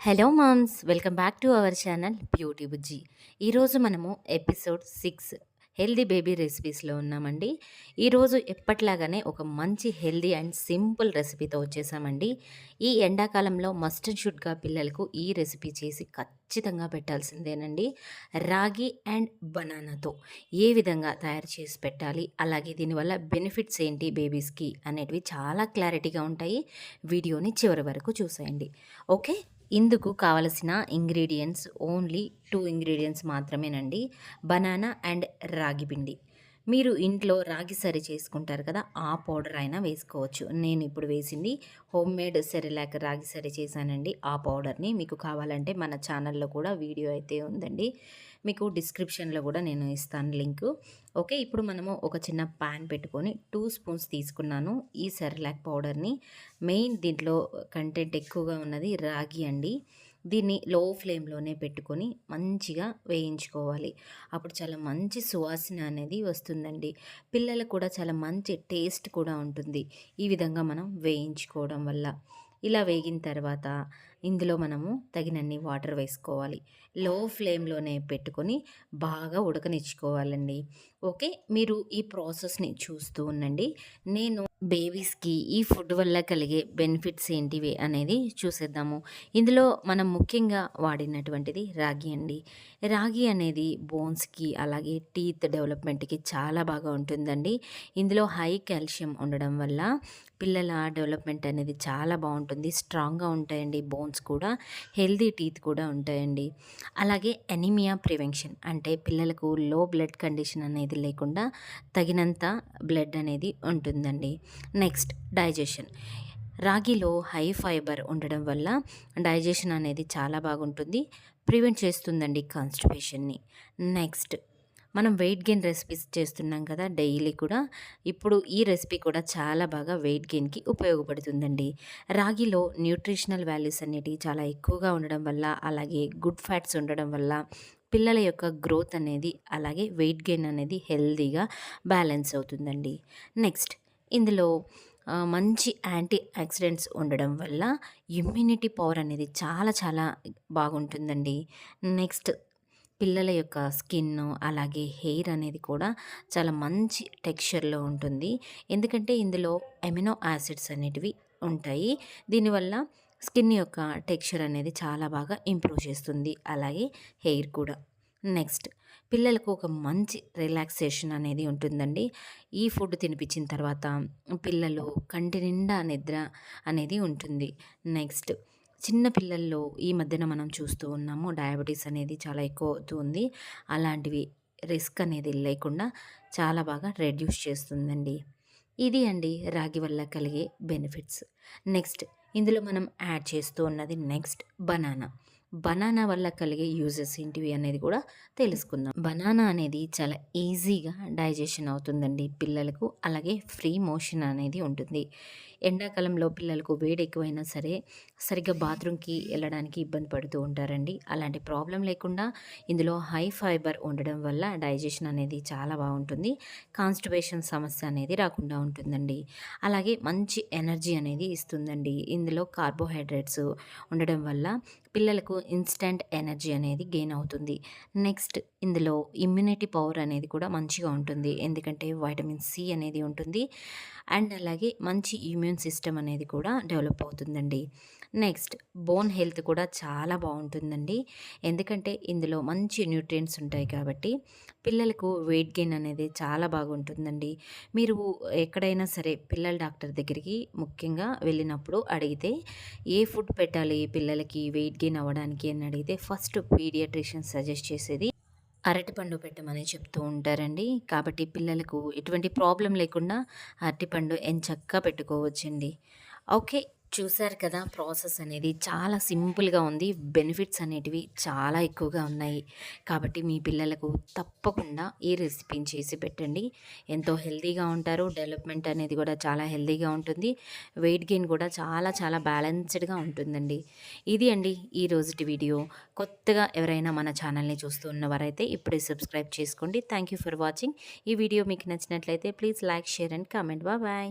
Hello moms, welcome back to our channel beauty Bujji. ఈరోజు మనము episode 6 healthy baby రెసిపీస్లో ఉన్నామండి. ఈరోజు ఎప్పట్లాగానే ఒక మంచి హెల్దీ అండ్ సింపుల్ రెసిపీతో వచ్చేసామండి. ఈ ఎండాకాలంలో మస్ట్ అండ్ షుడ్గా పిల్లలకు ఈ రెసిపీ చేసి ఖచ్చితంగా పెట్టాల్సిందేనండి. రాగి అండ్ బనానాతో ఏ విధంగా తయారు చేసి పెట్టాలి, అలాగే దీనివల్ల బెనిఫిట్స్ ఏంటి బేబీస్కి అనేటివి చాలా క్లారిటీగా ఉంటాయి. వీడియోని చివరి వరకు చూసేయండి. ఓకే, ఇందుకు కావలసిన ఇంగ్రీడియంట్స్ ఓన్లీ 2 ఇంగ్రీడియంట్స్ మాత్రమేనండి. బనానా అండ్ రాగి పిండి. మీరు ఇంట్లో రాగి సరి చేసుకుంటారు కదా, ఆ పౌడర్ అయినా వేసుకోవచ్చు. నేను ఇప్పుడు వేసింది హోమ్ మేడ్ సెరిలాక్ రాగి సరి చేశానండి. ఆ పౌడర్ని మీకు కావాలంటే మన ఛానల్లో కూడా వీడియో అయితే ఉందండి, మీకు డిస్క్రిప్షన్లో కూడా నేను ఇస్తాను లింకు. ఓకే, ఇప్పుడు మనము ఒక చిన్న ప్యాన్ పెట్టుకొని 2 స్పూన్స్ తీసుకున్నాను ఈ సెరిలాక్ పౌడర్ని. మెయిన్ దీంట్లో కంటెంట్ ఎక్కువగా ఉన్నది రాగి అండి. దీన్ని లో ఫ్లేమ్లోనే పెట్టుకొని మంచిగా వేయించుకోవాలి. అప్పుడు చాలా మంచి సువాసన అనేది వస్తుందండి. పిల్లలకు కూడా చాలా మంచి టేస్ట్ కూడా ఉంటుంది ఈ విధంగా మనం వేయించుకోవడం వల్ల. ఇలా వేగిన తర్వాత ఇందులో మనము తగినన్ని వాటర్ వేసుకోవాలి. లో ఫ్లేమ్లోనే పెట్టుకొని బాగా ఉడకనిచ్చుకోవాలండి. ఓకే, మీరు ఈ ప్రాసెస్ని చూస్తూ ఉండండి. నేను బేబీస్కి ఈ ఫుడ్ వల్ల కలిగే బెనిఫిట్స్ ఏంటివి అనేది చూసేద్దాము. ఇందులో మనం ముఖ్యంగా వాడినటువంటిది రాగి అండి. రాగి అనేది బోన్స్కి అలాగే టీత్ డెవలప్మెంట్కి చాలా బాగా ఉంటుందండి. ఇందులో హై కాల్షియం ఉండడం వల్ల పిల్లల డెవలప్మెంట్ అనేది చాలా బాగుంటుంది. స్ట్రాంగ్గా ఉంటాయండి బోన్స్ కూడా, హెల్దీ టీత్ కూడా ఉంటాయండి. అలాగే ఎనీమియా ప్రివెన్షన్, అంటే పిల్లలకు లో బ్లడ్ కండిషన్ అనేది లేకుండా తగినంత బ్లడ్ అనేది ఉంటుందండి. Next digestion. రాగిలో హై ఫైబర్ ఉండడం వల్ల డైజెషన్ అనేది చాలా బాగుంటుంది, ప్రివెంట్ చేస్తుందండి కాన్స్టిపేషన్ని. నెక్స్ట్ మనం వెయిట్ గెయిన్ రెసిపీస్ చేస్తున్నాం కదా డైలీ కూడా, ఇప్పుడు ఈ రెసిపీ కూడా చాలా బాగా వెయిట్ గెయిన్కి ఉపయోగపడుతుందండి. రాగిలో న్యూట్రిషనల్ వాల్యూస్ అనేటివి చాలా ఎక్కువగా ఉండడం వల్ల, అలాగే గుడ్ ఫ్యాట్స్ ఉండడం వల్ల పిల్లల యొక్క గ్రోత్ అనేది అలాగే వెయిట్ గెయిన్ అనేది హెల్తీగా బ్యాలెన్స్ అవుతుందండి. నెక్స్ట్ ఇందులో మంచి యాంటీ ఆక్సిడెంట్స్ ఉండడం వల్ల ఇమ్యూనిటీ పవర్ అనేది చాలా చాలా బాగుంటుందండి. నెక్స్ట్ పిల్లల యొక్క స్కిన్ అలాగే హెయిర్ అనేది కూడా చాలా మంచి టెక్స్చర్లో ఉంటుంది. ఎందుకంటే ఇందులో అమినో యాసిడ్స్ అనేటివి ఉంటాయి. దీనివల్ల స్కిన్ యొక్క టెక్స్చర్ అనేది చాలా బాగా ఇంప్రూవ్ చేస్తుంది, అలాగే హెయిర్ కూడా. నెక్స్ట్ పిల్లలకు ఒక మంచి రిలాక్సేషన్ అనేది ఉంటుందండి. ఈ ఫుడ్ తినిపించిన తర్వాత పిల్లలు కంటి నిండా నిద్ర అనేది ఉంటుంది. నెక్స్ట్ చిన్న పిల్లల్లో ఈ మధ్యన మనం చూస్తూ ఉన్నాము డయాబెటీస్ అనేది చాలా ఎక్కువ అవుతుంది. అలాంటివి రిస్క్ అనేది లేకుండా చాలా బాగా రెడ్యూస్ చేస్తుందండి. ఇది అండి రాగి వల్ల కలిగే బెనిఫిట్స్. నెక్స్ట్ ఇందులో మనం యాడ్ చేస్తూ ఉన్నది నెక్స్ట్ బనానా. బనానా వల్ల కలిగే యూజెస్ ఏంటివి అనేది కూడా తెలుసుకుందాం. బనానా అనేది చాలా ఈజీగా డైజెషన్ అవుతుందండి పిల్లలకు, అలాగే ఫ్రీ మోషన్ అనేది ఉంటుంది. ఎండాకాలంలో పిల్లలకు వేడి ఎక్కువైనా సరే సరిగ్గా బాత్రూమ్కి వెళ్ళడానికి ఇబ్బంది పడుతూ ఉంటారండి. అలాంటి ప్రాబ్లం లేకుండా ఇందులో హై ఫైబర్ ఉండడం వల్ల డైజెషన్ అనేది చాలా బాగుంటుంది, కాన్స్టిపేషన్ సమస్య అనేది రాకుండా ఉంటుందండి. అలాగే మంచి ఎనర్జీ అనేది ఇస్తుందండి. ఇందులో కార్బోహైడ్రేట్స్ ఉండడం వల్ల పిల్లలకు ఇన్స్టెంట్ ఎనర్జీ అనేది గెయిన్ అవుతుంది. నెక్స్ట్ ఇందులో ఇమ్యూనిటీ పవర్ అనేది కూడా మంచిగా ఉంటుంది, ఎందుకంటే వైటమిన్ సి అనేది ఉంటుంది, అండ్ అలాగే మంచి ఇమ్యూన్ సిస్టమ్ అనేది కూడా డెవలప్ అవుతుందండి. నెక్స్ట్ బోన్ హెల్త్ కూడా చాలా బాగుంటుందండి, ఎందుకంటే ఇందులో మంచి న్యూట్రియంట్స్ ఉంటాయి కాబట్టి పిల్లలకు వెయిట్ గెయిన్ అనేది చాలా బాగుంటుందండి. మీరు ఎక్కడైనా సరే పిల్లల డాక్టర్ దగ్గరికి ముఖ్యంగా వెళ్ళినప్పుడు అడిగితే ఏ ఫుడ్ పెట్టాలి పిల్లలకి వెయిట్ గెయిన్ అవ్వడానికి అని అడిగితే ఫస్ట్ పీడియాట్రిషియన్ సజెస్ట్ చేసేది అరటిపండు పెట్టమని చెప్తూ ఉంటారండి. కాబట్టి పిల్లలకు ఎటువంటి ప్రాబ్లం లేకుండా అరటిపండు ఎంచక్కా పెట్టుకోవచ్చండి. ఓకే, చూశారు కదా, ప్రాసెస్ అనేది చాలా సింపుల్గా ఉంది. బెనిఫిట్స్ అనేటివి చాలా ఎక్కువగా ఉన్నాయి. కాబట్టి మీ పిల్లలకు తప్పకుండా ఈ రెసిపీని చేసి పెట్టండి. ఎంతో హెల్తీగా ఉంటారు, డెవలప్మెంట్ అనేది కూడా చాలా హెల్తీగా ఉంటుంది, వెయిట్ గెయిన్ కూడా చాలా చాలా బ్యాలెన్స్డ్గా ఉంటుందండి. ఇది అండి ఈ రోజుటి వీడియో. కొత్తగా ఎవరైనా మన ఛానల్ని చూస్తూ ఉన్నవారైతే ఇప్పుడే సబ్స్క్రైబ్ చేసుకోండి. Thank you for watching. ఈ వీడియో మీకు నచ్చినట్లయితే please like, share and comment. Bye.